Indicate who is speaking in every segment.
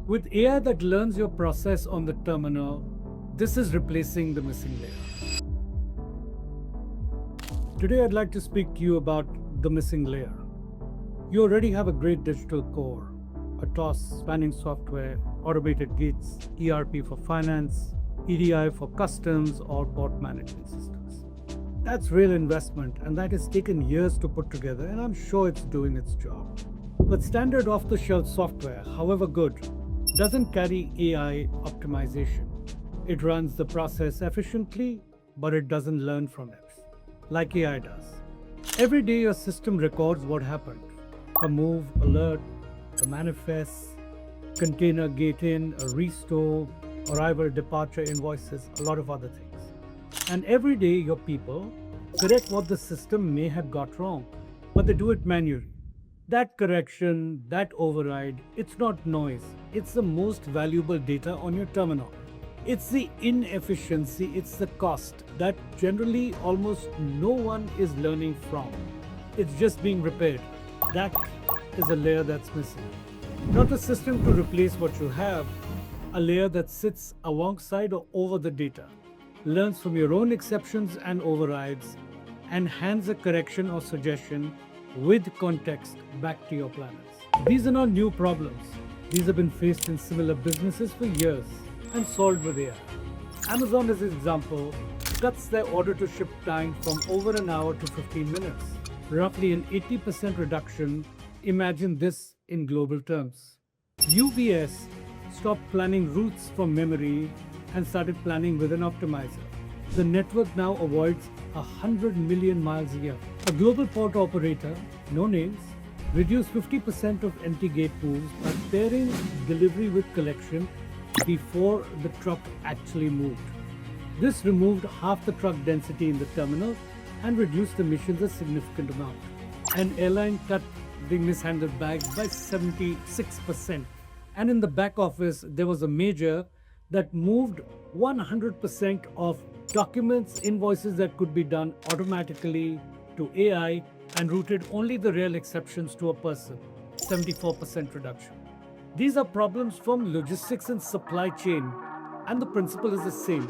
Speaker 1: With AI that learns your process on the terminal, this is replacing the missing layer. Today, I'd like to speak to you about the missing layer. You already have a great digital core, a TOS spanning software, automated gates, ERP for finance, EDI for customs or port management systems. That's real investment, and that has taken years to put together, and I'm sure it's doing its job. But standard off-the-shelf software, however good, doesn't carry AI optimization. It runs the process efficiently, but it doesn't learn from it, like AI does. Every day your system records what happened. A move, alert, a manifest, container gate in, a restore, arrival, departure invoices, a lot of other things. And every day your people correct what the system may have got wrong, but they do it manually. That correction, that override, it's not noise. It's the most valuable data on your terminal. It's the inefficiency, it's the cost that generally almost no one is learning from. It's just being repaired. That is a layer that's missing. Not a system to replace what you have, a layer that sits alongside or over the data, learns from your own exceptions and overrides, and hands a correction or suggestion with context back to your planners. These are not new problems. These have been faced in similar businesses for years and solved with AI. Amazon, as an example, cuts their order to ship time from over an hour to 15 minutes. Roughly an 80% reduction. Imagine this in global terms. UBS stopped planning routes from memory and started planning with an optimizer. The network now avoids 100 million miles a year. A global port operator, no names, reduced 50% of empty gate moves by pairing delivery with collection before the truck actually moved. This removed half the truck density in the terminal and reduced emissions a significant amount. An airline cut the mishandled bags by 76%. And in the back office, there was a major that moved 100% of documents, invoices that could be done automatically to AI and routed only the real exceptions to a person, 74% reduction. These are problems from logistics and supply chain, and the principle is the same.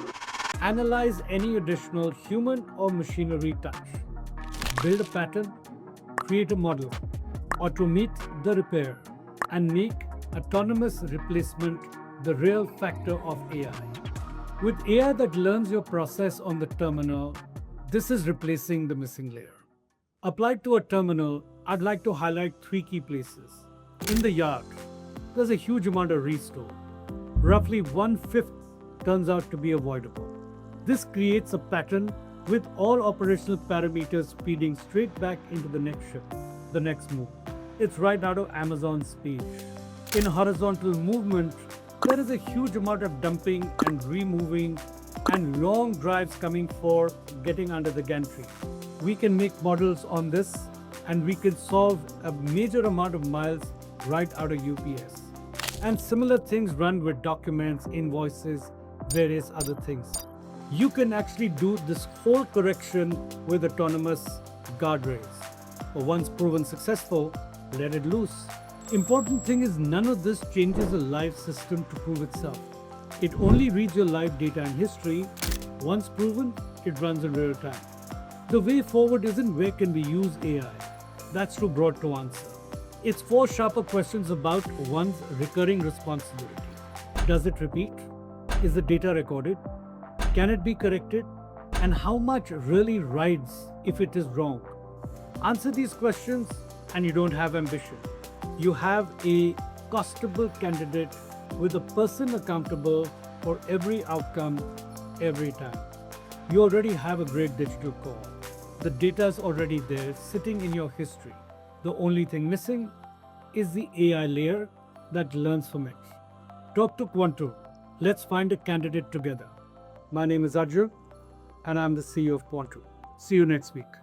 Speaker 1: Analyze any additional human or machinery touch. Build a pattern, create a model, automate the repair, and make autonomous replacement the real factor of AI. With AI that learns your process on the terminal, this is replacing the missing layer. Applied to a terminal, I'd like to highlight 3 key places. In the yard, there's a huge amount of restore. Roughly 1/5 turns out to be avoidable. This creates a pattern with all operational parameters feeding straight back into the next shift, the next move. It's right out of Amazon's speech. In horizontal movement, there is a huge amount of dumping and removing and long drives coming for getting under the gantry. We can make models on this and we can solve a major amount of miles right out of UPS. And similar things run with documents, invoices, various other things. You can actually do this whole correction with autonomous guardrails. But once proven successful, let it loose. Important thing is none of this changes a live system to prove itself. It only reads your live data and history. Once proven, it runs in real time. The way forward isn't where can we use AI. That's too broad to answer. It's 4 sharper questions about one's recurring responsibility. Does it repeat? Is the data recorded? Can it be corrected? And how much really rides if it is wrong? Answer these questions and you don't have ambition. You have a costable candidate with a person accountable for every outcome, every time. You already have a great digital core. The data is already there, sitting in your history. The only thing missing is the AI layer that learns from it. Talk to Quantum. Let's find a candidate together. My name is Ajay, and I'm the CEO of Quantum. See you next week.